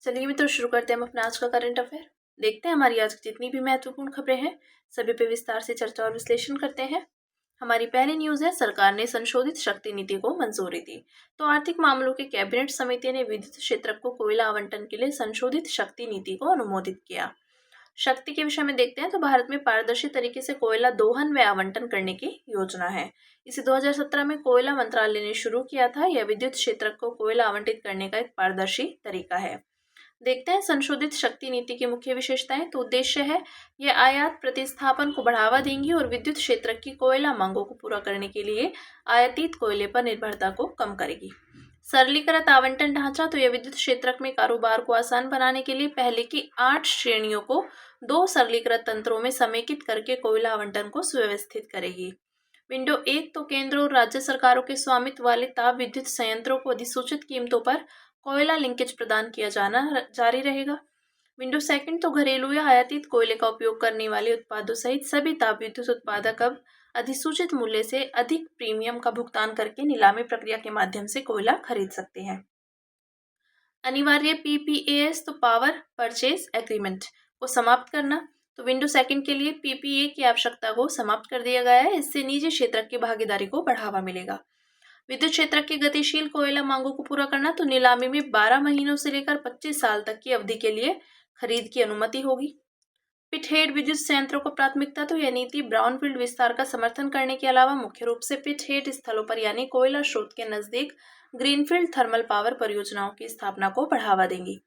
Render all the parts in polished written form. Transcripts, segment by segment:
चलिए मित्रों, शुरू करते हैं हम अपना आज का करंट अफेयर। देखते हैं हमारी आज की जितनी भी महत्वपूर्ण खबरें हैं सभी पे विस्तार से चर्चा और विश्लेषण करते हैं। हमारी पहली न्यूज है, सरकार ने संशोधित शक्ति नीति को मंजूरी दी। तो आर्थिक मामलों की कैबिनेट समिति ने विद्युत क्षेत्र को कोयला आवंटन के लिए संशोधित शक्ति नीति को अनुमोदित किया। शक्ति के विषय में देखते हैं तो भारत में पारदर्शी तरीके से कोयला दोहन व आवंटन करने की योजना है। इसे 2017 में कोयला मंत्रालय ने शुरू किया था। यह विद्युत क्षेत्र को कोयला आवंटित करने का एक पारदर्शी तरीका है। देखते हैं संशोधित शक्ति नीति की मुख्य विशेषताएं। तो उद्देश्य है, यह आयात प्रतिस्थापन को बढ़ावा देंगी और विद्युत क्षेत्र की कोयला मांगों को पूरा करने के लिए आयातित कोयले पर निर्भरता को कम करेगी। सरलीकृत आवंटन ढांचा, तो यह विद्युत क्षेत्र में कारोबार को आसान बनाने के लिए पहले की 8 श्रेणियों को 2 सरलीकृत तंत्रों में समेकित करके कोयला आवंटन को सुव्यवस्थित करेगी। विंडो 1, तो केंद्र और राज्य सरकारों के स्वामित्व वाले ताप विद्युत संयंत्रों को अधिसूचित कीमतों पर कोयला लिंकेज प्रदान किया जाना जारी रहेगा। विंडो 2, तो घरेलू या आयातित कोयले का उपयोग करने वाले उत्पादों सहित सभी ताप विद्युत उत्पादक अब अधिसूचित मूल्य से अधिक प्रीमियम का भुगतान करके नीलामी प्रक्रिया के माध्यम से कोयला खरीद सकते हैं। अनिवार्य पीपीएएस, तो पावर परचेज एग्रीमेंट को समाप्त करना। तो विंडो 2 के लिए पीपीए की आवश्यकता को समाप्त कर दिया गया है। इससे निजी क्षेत्र की भागीदारी को बढ़ावा मिलेगा। विद्युत क्षेत्र की गतिशील कोयला मांगों को पूरा करना, तो नीलामी में 12 महीनों से लेकर 25 साल तक की अवधि के लिए खरीद की अनुमति होगी। पिटहेड विद्युत संयंत्रों को प्राथमिकता, तो यह नीति ब्राउनफील्ड विस्तार का समर्थन करने के अलावा मुख्य रूप से पिटहेड स्थलों पर यानी कोयला स्रोत के नजदीक ग्रीनफील्ड थर्मल पावर परियोजनाओं की स्थापना को बढ़ावा देंगी।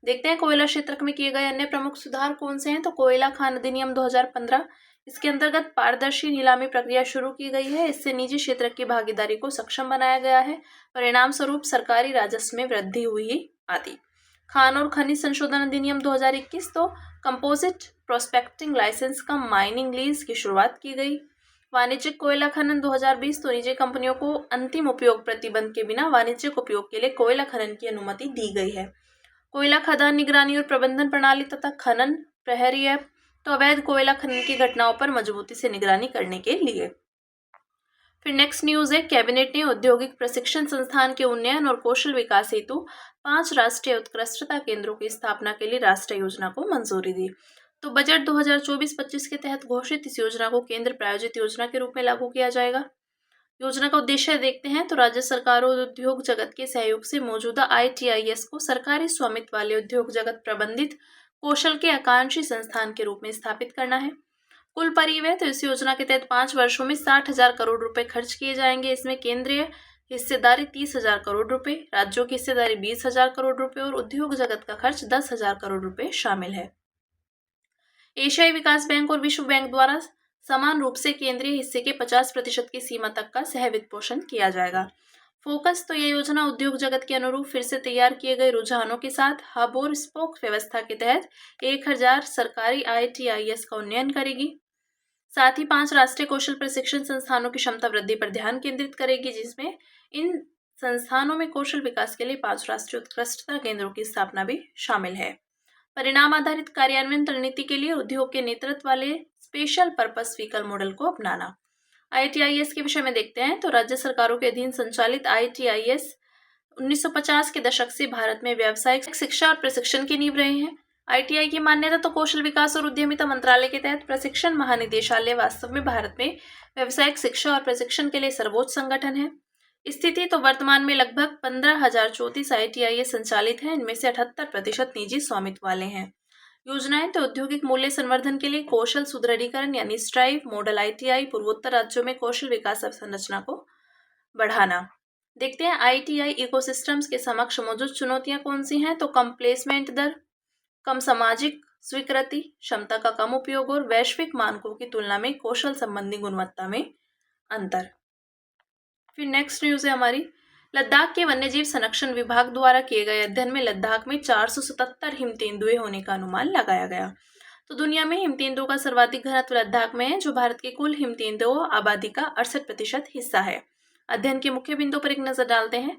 देखते हैं कोयला क्षेत्र में किए गए अन्य प्रमुख सुधार कौन से हैं। तो कोयला खान अधिनियम 2015, इसके अंतर्गत पारदर्शी नीलामी प्रक्रिया शुरू की गई है। इससे निजी क्षेत्र की भागीदारी को सक्षम बनाया गया है। परिणाम स्वरूप सरकारी राजस्व में वृद्धि हुई आदि। खान और खनिज संशोधन अधिनियम 2021, तो कंपोजिट प्रोस्पेक्टिंग लाइसेंस का माइनिंग लीज की शुरुआत की गई। वाणिज्यिक कोयला खनन 2020, तो निजी कंपनियों को अंतिम उपयोग प्रतिबंध के बिना वाणिज्यिक उपयोग के लिए कोयला खनन की अनुमति दी गई है। कोयला खदान निगरानी और प्रबंधन प्रणाली तथा खनन प्रहरी ऐप, तो अवैध कोयला खनन की घटनाओं पर मजबूती से निगरानी करने के लिए। फिर नेक्स्ट न्यूज है, कैबिनेट ने औद्योगिक प्रशिक्षण संस्थान के उन्नयन और कौशल विकास हेतु 5 राष्ट्रीय उत्कृष्टता केंद्रों की स्थापना के लिए राष्ट्रीय योजना को मंजूरी दी। तो बजट 2024-25 के तहत घोषित इस योजना को केंद्र प्रायोजित योजना के रूप में लागू किया जाएगा। योजना का उद्देश्य देखते हैं, तो राज्य सरकारों और उद्योग जगत के सहयोग से मौजूदा ITIS को सरकारी स्वामित्व वाले उद्योग जगत प्रबंधित कौशल के आकांक्षी संस्थान के रूप में स्थापित करना है। कुल परिव्यय, तो इस योजना के तहत 5 वर्षों में 60,000 करोड़ रुपए खर्च किए जाएंगे। इसमें केंद्रीय हिस्सेदारी 30,000 करोड़ रुपए, राज्यों की हिस्सेदारी 20,000 करोड़ रुपए और उद्योग जगत का खर्च 10,000 करोड़ रुपए शामिल है। एशियाई विकास बैंक और विश्व बैंक द्वारा समान रूप से केंद्रीय हिस्से के 50% की सीमा तक का सह वित्त पोषण किया जाएगा। फोकस, तो यह योजना उद्योग जगत के अनुरूप फिर से तैयार किए गए रुझानों के साथ हब और स्पोक व्यवस्था के तहत 1000 सरकारी ITIS का उन्नयन करेगी। साथ ही 5 राष्ट्रीय कौशल प्रशिक्षण संस्थानों की क्षमता वृद्धि पर ध्यान केंद्रित करेगी, जिसमें इन संस्थानों में कौशल विकास के लिए 5 राष्ट्रीय उत्कृष्टता केंद्रों की स्थापना भी शामिल है। परिणाम आधारित कार्यान्वयन रणनीति के लिए उद्योग के नेतृत्व वाले स्पेशल पर्पस व्हीकल मॉडल को अपनाना। ITIS के विषय में देखते हैं, तो राज्य सरकारों के अधीन संचालित ITIS 1950 के दशक से भारत में व्यावसायिक शिक्षा और प्रशिक्षण की नींव रहे हैं। ITI की मान्यता, तो कौशल विकास और उद्यमिता मंत्रालय के तहत प्रशिक्षण महानिदेशालय वास्तव में भारत में व्यावसायिक शिक्षा और प्रशिक्षण के लिए सर्वोच्च संगठन है। स्थिति, तो वर्तमान में लगभग 15,034 ITIS संचालित हैं। इनमें से 78% निजी स्वामित्व वाले हैं। योजनाएं, तो औद्योगिक मूल्य संवर्धन के लिए कौशल सुदृढ़ीकरण यानी स्ट्राइव मॉडल ITI पूर्वोत्तर राज्यों में कौशल विकास अवसंरचना को बढ़ाना। देखते हैं ITI इकोसिस्टम्स के समक्ष मौजूद चुनौतियां कौन सी हैं। तो कम प्लेसमेंट दर, कम सामाजिक स्वीकृति, क्षमता का कम उपयोग और वैश्विक मानकों की तुलना में कौशल संबंधी गुणवत्ता में अंतर। फिर नेक्स्ट न्यूज है हमारी, लद्दाख के वन्यजीव संरक्षण विभाग द्वारा किए गए अध्ययन में लद्दाख में 477 हिम तेंदुए होने का अनुमान लगाया गया। तो दुनिया में हिम तेंदुओं का सर्वाधिक घनत्व लद्दाख में है, जो भारत की कुल हिम तेंदुओं आबादी का 68% हिस्सा है। अध्ययन के मुख्य बिंदु पर एक नजर डालते हैं।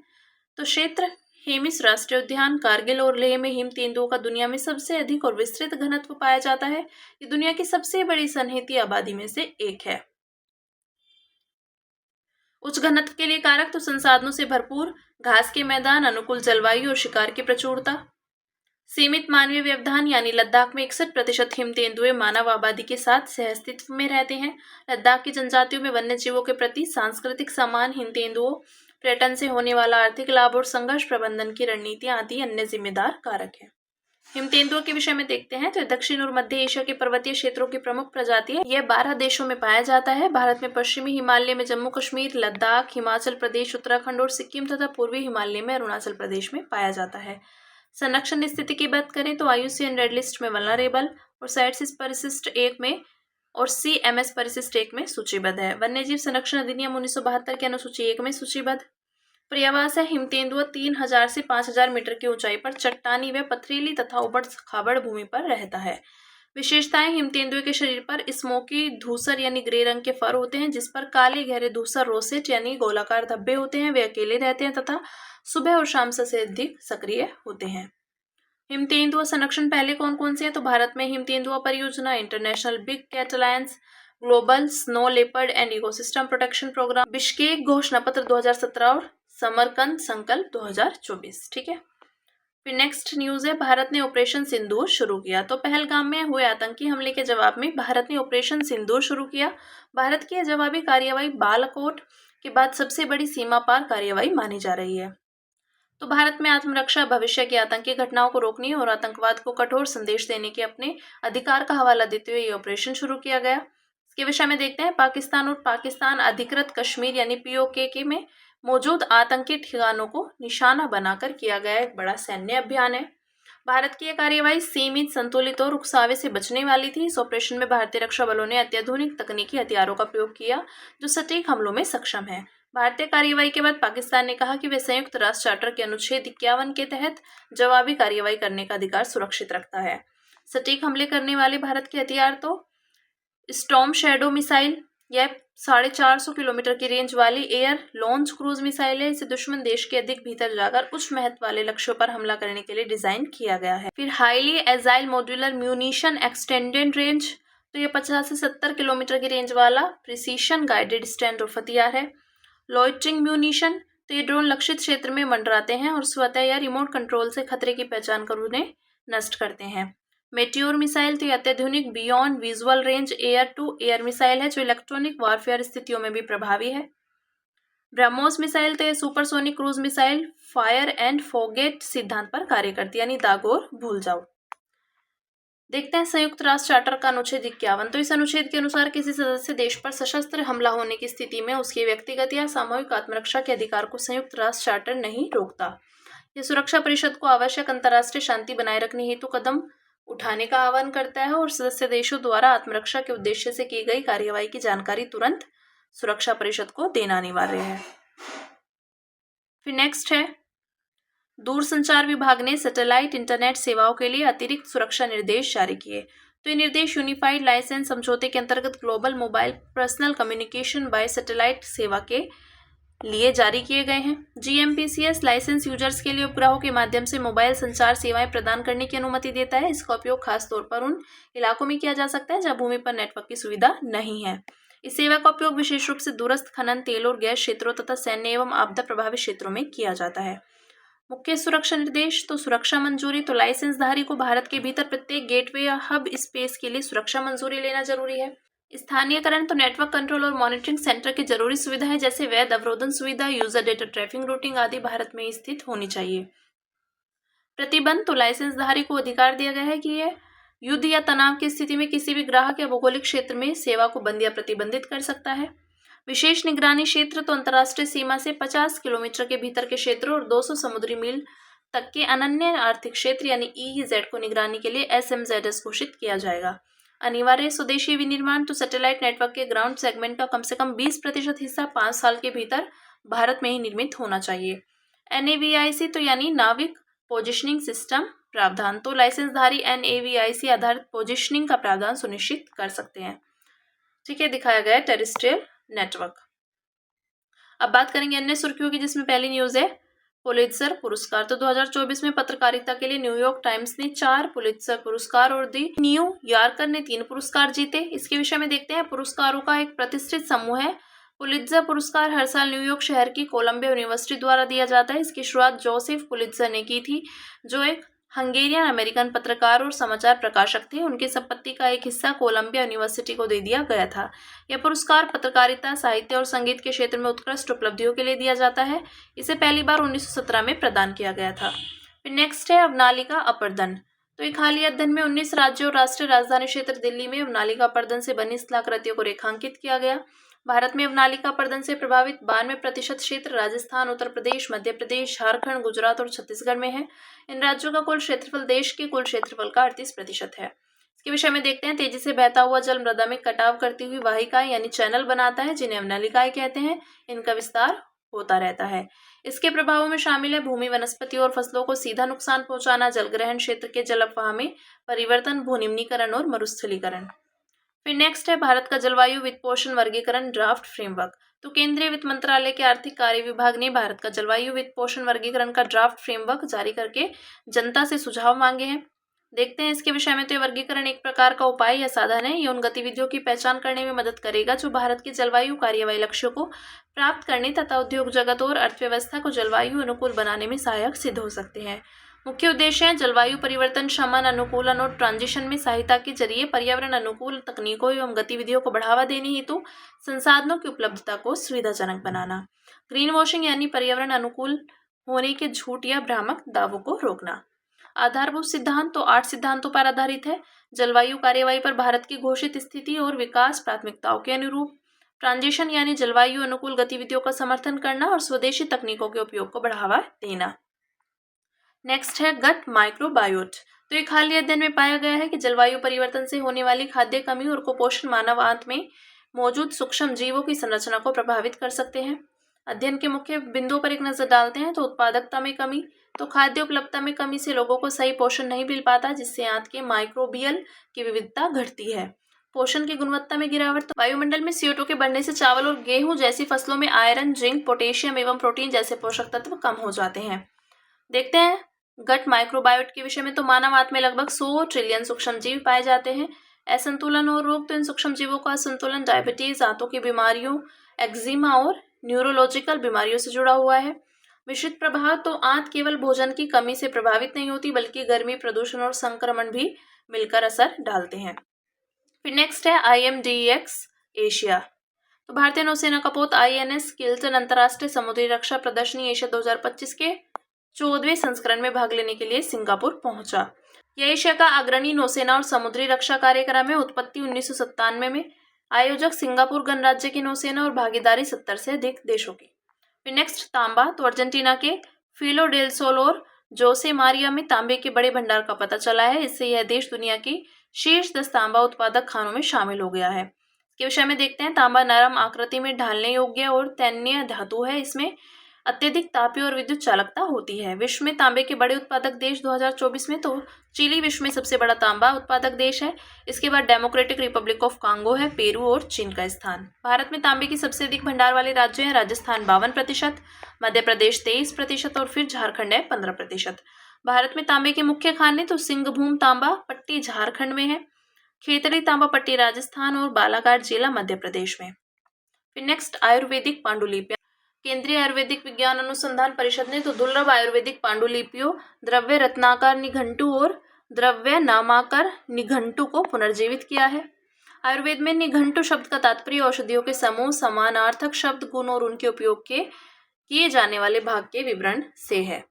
तो क्षेत्र हेमिस राष्ट्रीय उद्यान, कारगिल और लेह में हिम तेंदुओं का दुनिया में सबसे अधिक और विस्तृत घनत्व पाया जाता है। ये दुनिया की सबसे बड़ी सनहेती आबादी में से एक है। उच्च घनत्व के लिए कारक, तो संसाधनों से भरपूर घास के मैदान, अनुकूल जलवायु और शिकार की प्रचुरता। सीमित मानवीय व्यवधान यानी लद्दाख में 61% हिम तेंदुए मानव आबादी के साथ सहअस्तित्व में रहते हैं। लद्दाख की जनजातियों में वन्य जीवों के प्रति सांस्कृतिक सम्मान, हिम तेंदुओं, पर्यटन से होने वाला आर्थिक लाभ और संघर्ष प्रबंधन की रणनीतियां आदि अन्य जिम्मेदार कारक हैं। हिम तेंदुओं के विषय में देखते हैं तो दक्षिण और मध्य एशिया के पर्वतीय क्षेत्रों की प्रमुख प्रजाति है। यह 12 देशों में पाया जाता है। भारत में पश्चिमी हिमालय में जम्मू कश्मीर, लद्दाख, हिमाचल प्रदेश, उत्तराखंड और सिक्किम तथा पूर्वी हिमालय में अरुणाचल प्रदेश में पाया जाता है। संरक्षण स्थिति की बात करें तो IUCN रेड लिस्ट में वल्नरेबल और साइट्स परिशिष्ट 1 में और CMS परिशिष्ट 1 में सूचीबद्ध है। वन्यजीव संरक्षण अधिनियम 1972 के अनुसूची 1 में सूचीबद्ध। पर्यावास है हिम तेंदुआ 3000 से 5000 मीटर की ऊंचाई पर चट्टानी व पथरीली तथा उबड़ खाबड़ भूमि पर रहता है। विशेषताएं, हिम तेंदुए के शरीर पर स्मोकी धूसर यानी ग्रे रंग के फर होते हैं जिस पर काले गहरे धूसर रोसेट यानी गोलाकार धब्बे होते हैं। वे अकेले रहते हैं तथा सुबह और शाम से अधिक सक्रिय होते हैं। हिम तेंदुआ संरक्षण पहले कौन कौन से हैं तो भारत में हिम तेंदुआ परियोजना, international big cat alliance, global snow leopard and ecosystem protection programme, Bishkek घोषणा पत्र 2017 और समरकंद संकल्प 2024। ठीक है। फिर नेक्स्ट न्यूज है, भारत ने ऑपरेशन सिंदूर शुरू किया। तो पहलगाम में हुए आतंकी हमले के जवाब में भारत ने ऑपरेशन सिंदूर शुरू किया। भारत की यह जवाबी कार्यवाही बालाकोट के बाद सबसे बड़ी सीमा पार कार्यवाही मानी जा रही है। तो भारत में आत्मरक्षा, भविष्य की आतंकी घटनाओं को रोकने और आतंकवाद को कठोर संदेश देने के अपने अधिकार का हवाला देते हुए ये ऑपरेशन शुरू किया गया। इसके विषय में देखते हैं, पाकिस्तान और पाकिस्तान अधिकृत कश्मीर यानी POK में मौजूद आतंकी ठिकानों को निशाना बनाकर किया गया एक बड़ा सैन्य अभियान है। भारत की यह कार्यवाही सीमित, संतुलित और उकसावे से बचने वाली थी। इस ऑपरेशन में भारतीय रक्षा बलों ने अत्याधुनिक तकनीकी हथियारों का प्रयोग किया जो सटीक हमलों में सक्षम है। भारतीय कार्यवाही के बाद पाकिस्तान ने कहा कि वह संयुक्त राष्ट्र चार्टर के अनुच्छेद 51 के तहत जवाबी कार्यवाही करने का अधिकार सुरक्षित रखता है। सटीक हमले करने वाले भारत के हथियार तो स्टॉर्म शैडो मिसाइल, यह 450 किलोमीटर की रेंज वाली एयर लॉन्च क्रूज मिसाइल है। इसे दुश्मन देश के अधिक भीतर जाकर उच्च महत्व वाले लक्ष्यों पर हमला करने के लिए डिजाइन किया गया है। फिर highly agile modular munition extended range, तो यह 50 से 70 किलोमीटर की रेंज वाला प्रिसीशन गाइडेड स्टैंड ऑफ हथियार है। लॉइटरिंग म्यूनिशन, तो ये ड्रोन लक्षित क्षेत्र में मंडराते हैं और स्वतः या रिमोट कंट्रोल से खतरे की पहचान कर उन्हें नष्ट करते हैं। मेट्योर मिसाइल, तो अत्याधुनिक beyond visual range air to air missile है जो इलेक्ट्रॉनिक वॉरफेयर स्थितियों में भी प्रभावी है। ब्रह्मोस मिसाइल, तो यह supersonic cruise missile fire and forget सिद्धांत पर कार्य करती है यानी दागो और भूल जाओ। देखते हैं संयुक्त राष्ट्र चार्टर का अनुच्छेद 51। तो इस अनुच्छेद के अनुसार किसी सदस्य देश पर सशस्त्र हमला होने की स्थिति में उसके व्यक्तिगत या सामूहिक आत्मरक्षा के अधिकार को संयुक्त राष्ट्र चार्टर नहीं रोकता। यह सुरक्षा परिषद को आवश्यक अंतर्राष्ट्रीय शांति बनाए रखने हेतु कदम उठाने का आह्वान करता है और सदस्य देशों द्वारा आत्मरक्षा के उद्देश्य से की गई कार्यवाही की जानकारी तुरंत सुरक्षा परिषद को देना अनिवार्य है। फिर नेक्स्ट है, दूरसंचार विभाग ने सैटेलाइट इंटरनेट सेवाओं के लिए अतिरिक्त सुरक्षा निर्देश जारी किए। तो ये निर्देश यूनिफाइड लाइसेंस समझौते के अंतर्गत global mobile personal communication bye satellite सेवा के लिए जारी किए गए हैं। GMPCS लाइसेंस यूजर्स के लिए उपग्रहों के माध्यम से मोबाइल संचार सेवाएं प्रदान करने की अनुमति देता है। इसका उपयोग खासतौर पर उन इलाकों में किया जा सकता है जहां भूमि पर नेटवर्क की सुविधा नहीं है। इस सेवा का उपयोग विशेष रूप से दूरस्थ खनन, तेल और गैस क्षेत्रों तथा सैन्य एवं आपदा प्रभावित क्षेत्रों में किया जाता है। मुख्य सुरक्षा निर्देश, तो सुरक्षा मंजूरी, तो लाइसेंसधारी को भारत के भीतर प्रत्येक गेटवे या हब स्पेस के लिए सुरक्षा मंजूरी लेना जरूरी है। स्थानीयकरण, तो नेटवर्क कंट्रोल और मॉनिटरिंग सेंटर की जरूरी सुविधाएं जैसे वैध अवरोधन सुविधा, यूजर डेटा ट्रैफिक रूटिंग आदि भारत में स्थित होनी चाहिए। प्रतिबंध, तो लाइसेंसधारी को अधिकार दिया गया है कि यह युद्ध या तनाव की स्थिति में किसी भी ग्राहक या भौगोलिक क्षेत्र में सेवा को बंद या प्रतिबंधित कर सकता है। विशेष निगरानी क्षेत्र, तो अंतर्राष्ट्रीय सीमा से 50 किलोमीटर के भीतर के क्षेत्र और 200 समुद्री मील तक के अनन्य आर्थिक क्षेत्र यानी EEZ को निगरानी के लिए SMZS घोषित किया जाएगा। अनिवार्य स्वदेशी विनिर्माण, तो सैटेलाइट नेटवर्क के ग्राउंड सेगमेंट का कम से कम 20% हिस्सा 5 साल के भीतर भारत में ही निर्मित होना चाहिए। NAVIC, तो यानी नाविक पोजिशनिंग सिस्टम प्रावधान, तो लाइसेंसधारी NAVIC आधारित पोजिशनिंग का प्रावधान सुनिश्चित कर सकते हैं। ठीक है, दिखाया गया टेरेस्ट्रियल नेटवर्क। अब बात करेंगे अन्य सुर्खियों की, जिसमें पहली न्यूज है पुलित्जर पुरस्कार। तो 2024 में पत्रकारिता के लिए न्यूयॉर्क टाइम्स ने 4 पुलित्जर पुरस्कार और दी न्यूयॉर्कर ने 3 पुरस्कार जीते। इसके विषय में देखते हैं। पुरस्कारों का एक प्रतिष्ठित समूह है। पुलित्जर पुरस्कार हर साल न्यूयॉर्क शहर की कोलंबिया यूनिवर्सिटी द्वारा दिया जाता है। इसकी शुरुआत जोसेफ पुलित्जर ने की थी जो एक हंगेरियन अमेरिकन पत्रकार और समाचार प्रकाशक थे। उनकी संपत्ति का एक हिस्सा कोलंबिया यूनिवर्सिटी को दे दिया गया था। यह पुरस्कार पत्रकारिता, साहित्य और संगीत के क्षेत्र में उत्कृष्ट उपलब्धियों के लिए दिया जाता है। इसे पहली बार 1917 में प्रदान किया गया था। फिर नेक्स्ट है अवनालिका अपर्दन। तो एक हालिया अध्ययन में 19 राज्यों और राष्ट्रीय राजधानी क्षेत्र दिल्ली में अवनालिका अपर्दन से बनी शिलाकृतियों को रेखांकित किया गया। भारत में अवनालिका अपर्दन से प्रभावित 92% क्षेत्र राजस्थान, उत्तर प्रदेश, मध्य प्रदेश, झारखंड, गुजरात और छत्तीसगढ़ में है। इन राज्यों का कुल क्षेत्रफल देश के कुल क्षेत्रफल का 38% है। इसके विषय में देखते हैं। तेजी से बहता हुआ जल मृदा में कटाव करती हुई वाहिकाएं यानी चैनल बनाता है, जिन्हें अवनालिकाएं कहते हैं। इनका विस्तार होता रहता है। इसके प्रभावों में शामिल है भूमि, वनस्पति और फसलों को सीधा नुकसान पहुंचाना, जलग्रहण क्षेत्र के जल अववाह में परिवर्तन, भूनिम्नीकरण और मरुस्थलीकरण। फिर नेक्स्ट है भारत का जलवायु वित्त पोषण वर्गीकरण ड्राफ्ट फ्रेमवर्क। तो केंद्रीय वित्त मंत्रालय के आर्थिक कार्य विभाग ने भारत का जलवायु वित्त पोषण वर्गीकरण का ड्राफ्ट फ्रेमवर्क जारी करके जनता से सुझाव मांगे हैं। देखते हैं इसके विषय में। तो ये वर्गीकरण एक प्रकार का उपाय या साधन है। ये उन गतिविधियों की पहचान करने में मदद करेगा जो भारत के जलवायु कार्यवाही लक्ष्यों को प्राप्त करने तथा उद्योग जगत और अर्थव्यवस्था को जलवायु अनुकूल बनाने में सहायक सिद्ध हो सकते हैं। मुख्य उद्देश्य है जलवायु परिवर्तन, शमन, अनुकूलन और ट्रांजिशन में सहायता के जरिए पर्यावरण अनुकूल तकनीकों एवं गतिविधियों को बढ़ावा देने हेतु संसाधनों की उपलब्धता को सुविधाजनक बनाना। ग्रीन वॉशिंग यानी पर्यावरण अनुकूल होने के झूठ या भ्रामक दावों को रोकना। आधारभूत सिद्धांत तो 8 सिद्धांतों पर आधारित है। जलवायु कार्यवाही पर भारत की घोषित स्थिति और विकास प्राथमिकताओं के अनुरूप। ट्रांजिशन यानी जलवायु अनुकूल गतिविधियों का समर्थन करना और स्वदेशी तकनीकों के उपयोग को बढ़ावा देना। नेक्स्ट है गट माइक्रोबायोट। तो एक हालिया अध्ययन में पाया गया है कि जलवायु परिवर्तन से होने वाली खाद्य कमी और कुपोषण मानव आंत में मौजूद सूक्ष्म जीवों की संरचना को प्रभावित कर सकते हैं। अध्ययन के मुख्य बिंदुओं पर एक नजर डालते हैं। तो उत्पादकता में कमी। तो खाद्य उपलब्धता में कमी से लोगों को सही पोषण नहीं मिल पाता, जिससे आंत के माइक्रोबियल की विविधता घटती है। पोषण की गुणवत्ता में गिरावट। तो वायुमंडल में CO2 के बढ़ने से चावल और गेहूं जैसी फसलों में आयरन, जिंक, पोटेशियम एवं प्रोटीन जैसे पोषक तत्व कम हो जाते हैं। देखते हैं गट माइक्रोबायोट के विषय में। तो मानव आंत में लगभग 100 ट्रिलियन सूक्ष्म जीव पाए जाते हैं। असंतुलन और रोग। तो इन सूक्ष्म जीवों का असंतुलन डायबिटीज, आंतों की बीमारियों, एक्जिमा और न्यूरोलॉजिकल बीमारियों से जुड़ा हुआ है। मिश्रित प्रभाव। तो आंत केवल भोजन की कमी से प्रभावित नहीं होती, बल्कि गर्मी, प्रदूषण और संक्रमण भी मिलकर असर डालते हैं। फिर नेक्स्ट है IMDEX एशिया। तो भारतीय नौसेना का पोत INS किल्टन अंतर्राष्ट्रीय समुद्री रक्षा प्रदर्शनी एशिया 2025 के 14वें संस्करण में भाग लेने के लिए सिंगापुर पहुंचा। यह एशिया का अग्रणी नौसेना और समुद्री रक्षा कार्यक्रम है। उत्पत्ति 1997 में। आयोजक सिंगापुर गणराज्य की नौसेना और भागीदारी 70 से अधिक देशों की। फिर नेक्स्ट तांबा। तो अर्जेंटीना के फिलो डेल सोल और जोसे मारिया में तांबे के बड़े भंडार का पता चला है। इससे यह देश दुनिया की शीर्ष 10 तांबा उत्पादक खानों में शामिल हो गया है। इसके विषय में देखते हैं। तांबा नरम आकृति में ढालने योग्य और तन्य धातु है। इसमें अत्यधिक तापीय और विद्युत चालकता होती है। विश्व में तांबे के बड़े उत्पादक देश 2024 में। तो चिली विश्व में सबसे बड़ा तांबा उत्पादक देश है। इसके बाद डेमोक्रेटिक रिपब्लिक ऑफ कांगो है, पेरू और चीन का स्थान। भारत में तांबे की सबसे अधिक भंडार वाले राज्य हैं राजस्थान 52%, मध्य प्रदेश 23% और फिर झारखंड है 15%। भारत में तांबे के मुख्य खाने तो सिंहभूम तांबा पट्टी झारखंड में है, खेतड़ी तांबा पट्टी राजस्थान और बालाघाट जिला मध्य प्रदेश में। फिर नेक्स्ट आयुर्वेदिक पांडुलिपियां। केंद्रीय आयुर्वेदिक विज्ञान अनुसंधान परिषद ने तो दुर्लभ आयुर्वेदिक पांडुलिपियों, द्रव्य रत्नाकर निघंटु और द्रव्य नामाकर निघंटु को पुनर्जीवित किया है। आयुर्वेद में निघंटु शब्द का तात्पर्य औषधियों के समूह, समानार्थक शब्द, गुण और उनके उपयोग के किए जाने वाले भाग के विवरण से है।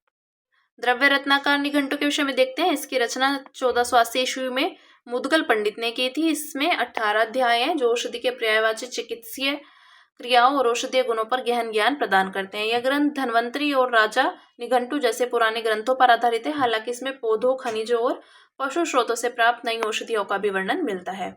द्रव्य रत्नाकर निघंटु के विषय में देखते हैं। इसकी रचना 1480 ईस्वी में मुदगल पंडित ने की थी। इसमें 18 अध्याय हैं जो औषधि के पर्यायवाची चिकित्सीय क्रियाओं और औषधीय गुणों पर गहन ज्ञान प्रदान करते हैं। यह ग्रंथ धन्वंतरी और राजा निघंटु जैसे पुराने ग्रंथों पर आधारित है। हालांकि इसमें पौधों, खनिजों और पशु स्रोतों से प्राप्त नई औषधियों का भी वर्णन मिलता है।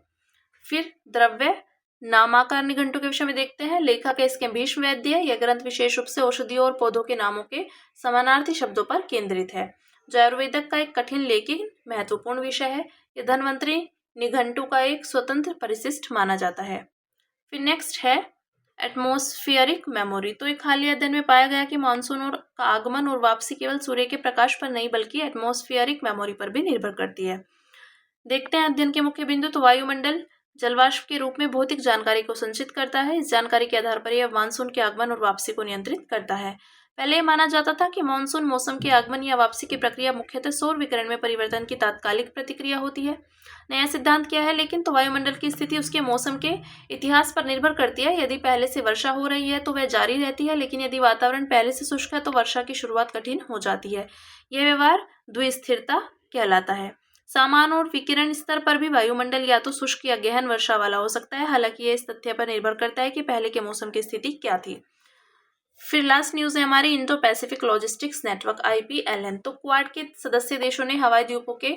फिर द्रव्य नामाकार निघंटु के विषय में देखते हैं। लेखक है इसके भीष्म वैद्य। यह ग्रंथ विशेष रूप से औषधियों और पौधों के नामों के समानार्थी शब्दों पर केंद्रित है, जो आयुर्वेदक का एक कठिन लेकिन महत्वपूर्ण विषय है। यह धन्वंतरी निघंटु का एक स्वतंत्र परिशिष्ट माना जाता है। फिर नेक्स्ट है एटमॉस्फेरिक मेमोरी। तो एक हालिया अध्ययन में पाया गया कि मानसून और का आगमन और वापसी केवल सूर्य के प्रकाश पर नहीं, बल्कि एटमॉस्फेरिक मेमोरी पर भी निर्भर करती है। देखते हैं अध्ययन के मुख्य बिंदु। तो वायुमंडल जलवाष्प के रूप में भौतिक जानकारी को संचित करता है। इस जानकारी के आधार पर यह मानसून के आगमन और वापसी को नियंत्रित करता है। पहले ये माना जाता था कि मानसून मौसम के आगमन या वापसी की प्रक्रिया मुख्यतः सौर विकिरण में परिवर्तन की तात्कालिक प्रतिक्रिया होती है। नया सिद्धांत क्या है लेकिन, तो वायुमंडल की स्थिति उसके मौसम के इतिहास पर निर्भर करती है। यदि पहले से वर्षा हो रही है तो वह जारी रहती है, लेकिन यदि वातावरण पहले से शुष्क है तो वर्षा की शुरुआत कठिन हो जाती है। यह व्यवहार द्विस्थिरता कहलाता है। सामान्य और विकिरण स्तर पर भी वायुमंडल या तो शुष्क या गहन वर्षा वाला हो सकता है। हालांकि यह इस तथ्य पर निर्भर करता है कि पहले के मौसम की स्थिति क्या थी। फिर लास्ट न्यूज है हमारी Indo Pacific logistics network IPLN। तो क्वाड के सदस्य देशों ने हवाई द्वीपों के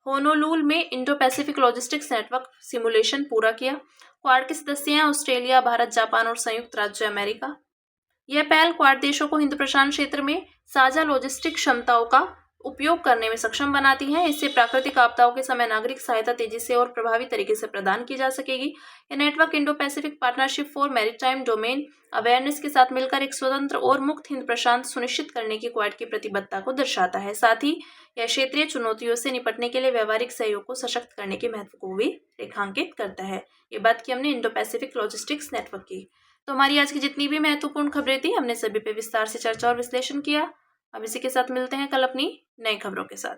होनोलुलु में Indo Pacific logistics network simulation पूरा किया। क्वाड के सदस्य हैं ऑस्ट्रेलिया, भारत, जापान और संयुक्त राज्य अमेरिका। यह पहल क्वाड देशों को हिंद प्रशांत क्षेत्र में साझा लॉजिस्टिक क्षमताओं का उपयोग करने में सक्षम बनाती है। इससे प्राकृतिक आपदाओं के समय नागरिक सहायता तेजी से और प्रभावी तरीके से प्रदान की जा सकेगी। यह network Indo Pacific partnership for maritime domain awareness के साथ मिलकर एक स्वतंत्र और मुक्त हिंद प्रशांत सुनिश्चित करने की क्वाड की प्रतिबद्धता को दर्शाता है। साथ ही यह क्षेत्रीय चुनौतियों से निपटने के लिए व्यवहारिक सहयोग को सशक्त करने के महत्व को भी रेखांकित करता है। ये बात की हमने इंडो पैसिफिक लॉजिस्टिक्स नेटवर्क की। तो हमारी आज की जितनी भी महत्वपूर्ण खबरें थी, हमने सभी पे विस्तार से चर्चा और विश्लेषण किया। अब इसी के साथ मिलते हैं कल अपनी नई खबरों के साथ।